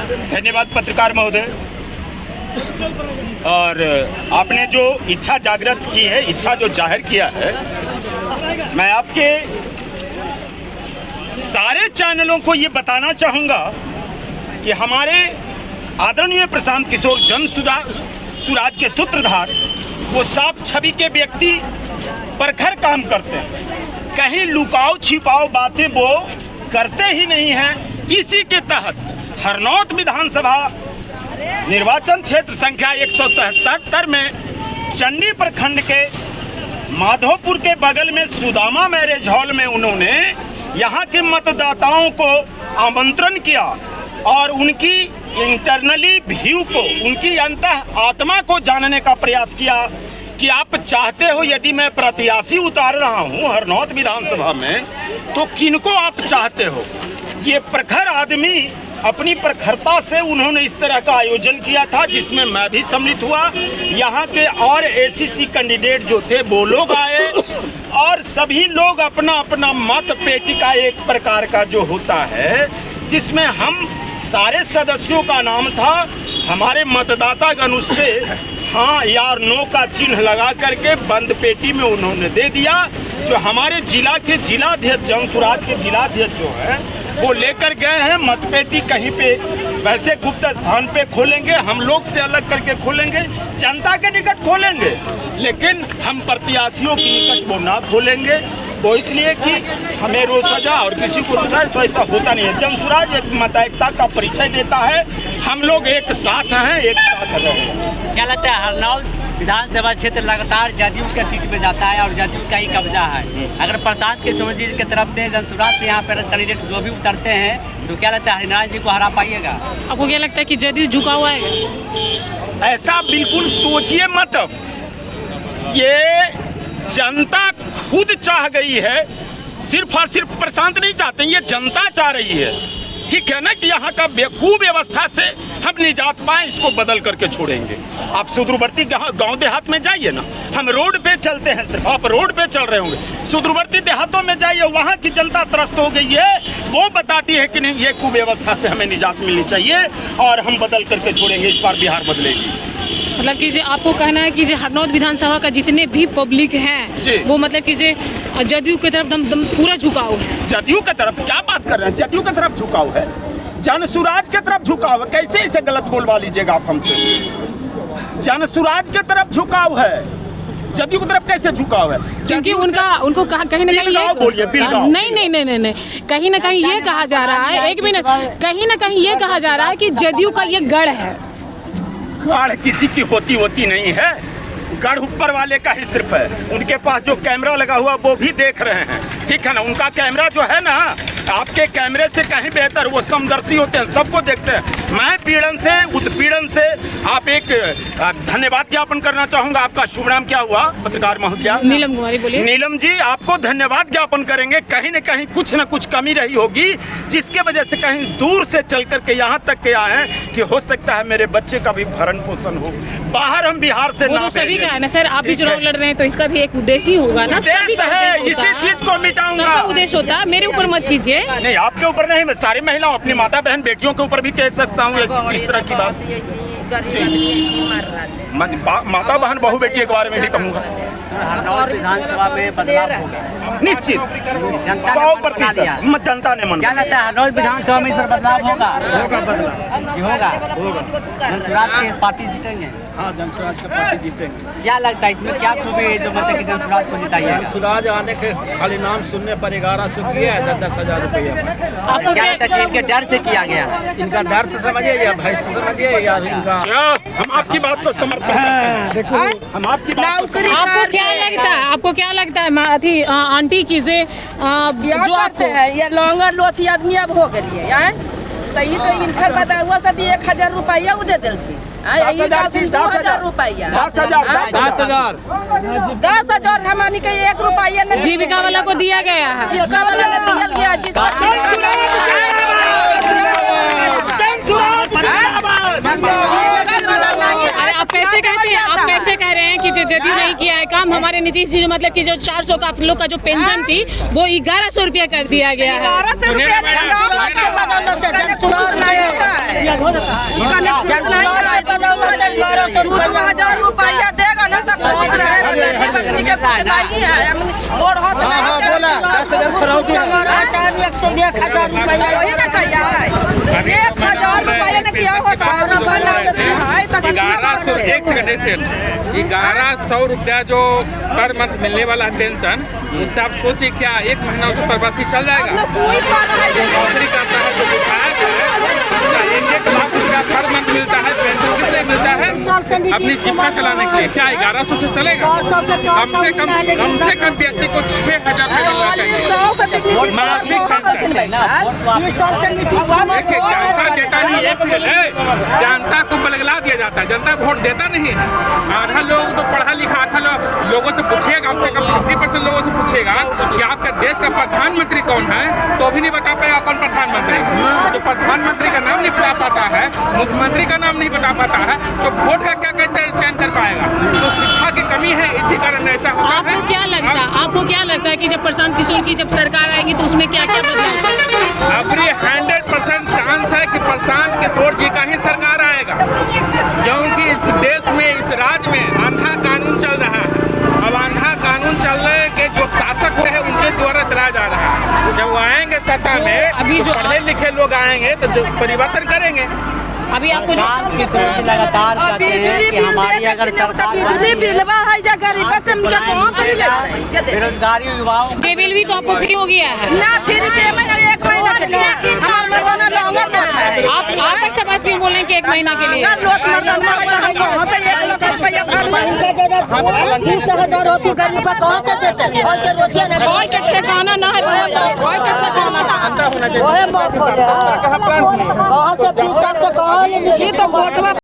धन्यवाद पत्रकार महोदय। और आपने जो इच्छा जागृत की है, इच्छा जो जाहिर किया है, मैं आपके सारे चैनलों को ये बताना चाहूँगा कि हमारे आदरणीय प्रशांत किशोर जन सुराज के सूत्रधार वो साफ छवि के व्यक्ति प्रखर काम करते हैं, कहीं लुकाओ छिपाओ बातें वो करते ही नहीं हैं। इसी के तहत हरनौत विधानसभा निर्वाचन क्षेत्र संख्या 173 में चन्नी प्रखंड के माधोपुर के बगल में सुदामा मैरिज हॉल में उन्होंने यहाँ के मतदाताओं को आमंत्रण किया और उनकी इंटरनली व्यू को, उनकी अंतः आत्मा को जानने का प्रयास किया कि आप चाहते हो यदि मैं प्रत्याशी उतार रहा हूँ हरनौत विधानसभा में तो किनको आप चाहते हो। ये प्रखर आदमी अपनी प्रखरता से उन्होंने इस तरह का आयोजन किया था जिसमें मैं भी सम्मिलित हुआ। यहाँ के और एसीसी कैंडिडेट जो थे वो लोग आए और सभी लोग अपना अपना मत पेटी का एक प्रकार का जो होता है जिसमें हम सारे सदस्यों का नाम था, हमारे मतदातागण उस पर हाँ या नो का चिन्ह लगा करके बंद पेटी में उन्होंने दे दिया। जो हमारे जिला के जिलाध्यक्ष जन सुराज के जिलाध्यक्ष जो है वो लेकर गए हैं मतपेटी कहीं पे वैसे गुप्त स्थान पे खोलेंगे, हम लोग से अलग करके खोलेंगे, जनता के निकट खोलेंगे, लेकिन हम प्रत्याशियों के निकट वो ना खोलेंगे। वो इसलिए कि हमें रोज सजा और किसी को सजा तो ऐसा होता नहीं है। जन सुराज एक मतैकता का परिचय देता है, हम लोग एक साथ हैं, एक साथ रहें। क्या लगता है हरनौत विधानसभा क्षेत्र लगातार जदयू के सीट पे जाता है और जदयू का ही कब्जा है। अगर प्रशांत किशोर जी की तरफ से जनसुराज से यहाँ पर कैंडिडेट जो भी उतरते हैं तो क्या लगता है हरिनारायण जी को हरा पाइएगा? आपको क्या लगता है कि जदयू झुका हुआ है? ऐसा बिल्कुल सोचिए मत। ये जनता खुद चाह गई है, सिर्फ और सिर्फ प्रशांत नहीं चाहते, ये जनता चाह रही है। ठीक है ना कि यहाँ का कुव्यवस्था से हम निजात पाए, इसको बदल करके छोड़ेंगे। आप सुदूरवर्ती गांव देहात में जाइए ना, हम रोड पे चलते हैं, सिर्फ आप रोड पे चल रहे होंगे, सुदूरवर्ती देहातों में जाइए, वहाँ की जनता त्रस्त हो गई है, वो बताती है कि नहीं ये कुव्यवस्था से हमें निजात मिलनी चाहिए और हम बदल करके छोड़ेंगे, इस बार बिहार बदलेगी। मतलब कि जो आपको कहना है कि जो हरनौत विधानसभा का जितने भी पब्लिक हैं वो मतलब कि जो जदयू की तरफ दम पूरा झुकाव है। जदयू की तरफ क्या बात कर रहे हैं? जदयू की तरफ झुकाव है, जनसुराज की तरफ झुकाव है। कैसे इसे गलत बोलवा लीजिएगा आप हमसे? जनसुराज की तरफ झुकाव है, जदयू की तरफ कैसे झुकाव है? क्योंकि उनको कहीं ना कहीं नहीं कहीं ना कहीं ये कहा जा रहा है, एक मिनट, कहीं ना कहीं ये कहा जा रहा है कि जदयू का ये गढ़ है। गढ़ किसी की होती नहीं है, गढ़ ऊपर वाले का ही सिर्फ है। उनके पास जो कैमरा लगा हुआ वो भी देख रहे हैं, ठीक है ना। उनका कैमरा जो है ना आपके कैमरे से कहीं बेहतर, वो समदर्शी होते हैं, सबको देखते हैं। मैं पीड़न से उत्पीड़न से आप एक धन्यवाद ज्ञापन करना चाहूँगा। आपका शुभ नाम क्या हुआ पत्रकार महोदया? नीलम कुमारी। बोलिए। नीलम जी, आपको धन्यवाद ज्ञापन करेंगे। कहीं न कहीं कुछ न कुछ कमी रही होगी जिसके वजह से कहीं दूर से चल करके यहाँ तक के आए हैं कि हो सकता है मेरे बच्चे का भी भरण पोषण हो। बाहर हम बिहार से ना सभी का है ना सर, आप भी चुनाव लड़ रहे हैं तो इसका भी एक उद्देश्य ही होगा ना। उद्देश्य है, इसी चीज को मिटाऊंगा। उद्देश्य होता है, मेरे ऊपर मत कीजिए। नहीं, आपके ऊपर नहीं, मैं सारी महिलाओं अपनी माता बहन बेटियों के ऊपर भी कह सकता हूँ इस तरह की बात। माता बहन बहू बेटी के बारे में भी कहूँगा। हरनौत विधानसभा में बदलाव होगा निश्चित, 100% जनता ने मन। क्या लगता है हरनौत विधानसभा में इस बार बदलाव होगा? होगा। जनसुराज की पार्टी जीतेंगे? हाँ, जनसुराज की पार्टी जीतेंगे। क्या लगता है इसमें क्या खूबी जो मतलब कि जनसुराज को जिताइए? जनसुराज आने के खाली नाम सुनने पर 1100 किया है, 10,000 रुपया। आपको क्या लगता है कि इनके डर से किया गया है? इनका डर से समझिए या भय से समझिए या इनका। हम आपकी बात को समर्थन करते हैं। हम आपकी बात को आपको क्या लगता है अथी आंटी की जो आते हैं ये लौंगर लोथी आदमी अब हो गई है तो ये तो इनकर बता हुआ था 1,000 रुपया वो दे दिलती 10,000 रुपया 10,000 हमारी के 1 रुपया नहीं जीविका वाला को दिया गया है। जीविका वाला ने दिया गया आप कैसे कहते हैं, आप कैसे कह रहे हैं कि जदयू नहीं किया है काम। हमारे नीतीश जी जो मतलब कि जो 400 का आप लोग का जो पेंशन थी वो 1100 रुपया कर दिया गया है। 1100 रुपया देगा ना तो ₹1100 रुपया जो पर मंथ मिलने वाला है पेंशन, उससे आप सोचिए क्या एक महीना उसे प्रवासी चल जाएगा। नौकरी करता है जो विधायक है 1 लाख रुपया पर मंथ मिलता है। पेंशन किस लिए मिलता है? अपनी जीविका चलाने के लिए। क्या 1100 से चलेगा? कम से कम व्यक्ति को 6,000 मिलना चाहिए मासिक पेंशन। जनता को बलगला दिया जाता है, जनता वोट देता नहीं है। आधा लोग तो पढ़ा लिखा आधा लोगों से पूछिएगा, कम से कम 50% लोगों से पूछेगा कि आपके देश का प्रधानमंत्री कौन है, तो भी नहीं बता पाएगा कौन प्रधानमंत्री। तो प्रधानमंत्री का नाम नहीं बता पाता है, मुख्यमंत्री का नाम नहीं बता पाता है, तो वोट का क्या कैसे चयन कर पाएगा? तो शिक्षा की कमी है, इसी कारण ऐसा होता है। आपको क्या लगता है कि जब प्रशांत किशोर की जब सरकार आएगी तो उसमें क्या क्या बदलाव? अभी 100% चांस है कि प्रशांत किशोर जी का ही सरकार आएगा, क्योंकि इस देश में इस राज्य में अंधा कानून चल रहा है। अब अंधा कानून चलने के जो शासक है उनके द्वारा चलाया जा रहा है। जब वो आएंगे सत्ता में, अभी जो पढ़े लिखे लोग आएंगे तो जो परिवर्तन करेंगे। अभी आपको लगातार कहते हैं कि हमारी अगर सरकार बिजली बिलवा है या गरीब से मुझे कहाँ से मिलेगा? बेरोजगारी युवाओं के बिल भी तो आपको फ्री हो गया है। ना फिर के महीना 1 महीना के लिए हमारा मरवाना लॉन्गर में है। आप ऐसा बात क्यों बोल रहे हैं कि 1 महीना के लिए? ना लोग मरवाना हम कहाँ से 1 लाख रुपया भर इनके जगह 20,000 होती गरीब का कहाँ से देते? कोई के रोटियां नहीं, कोई के ठिकाना ना है, कोई के ठिकाना ना है। वही बात बोले कहाँ से 20 साल से कहाँ ले ये तो वोटवा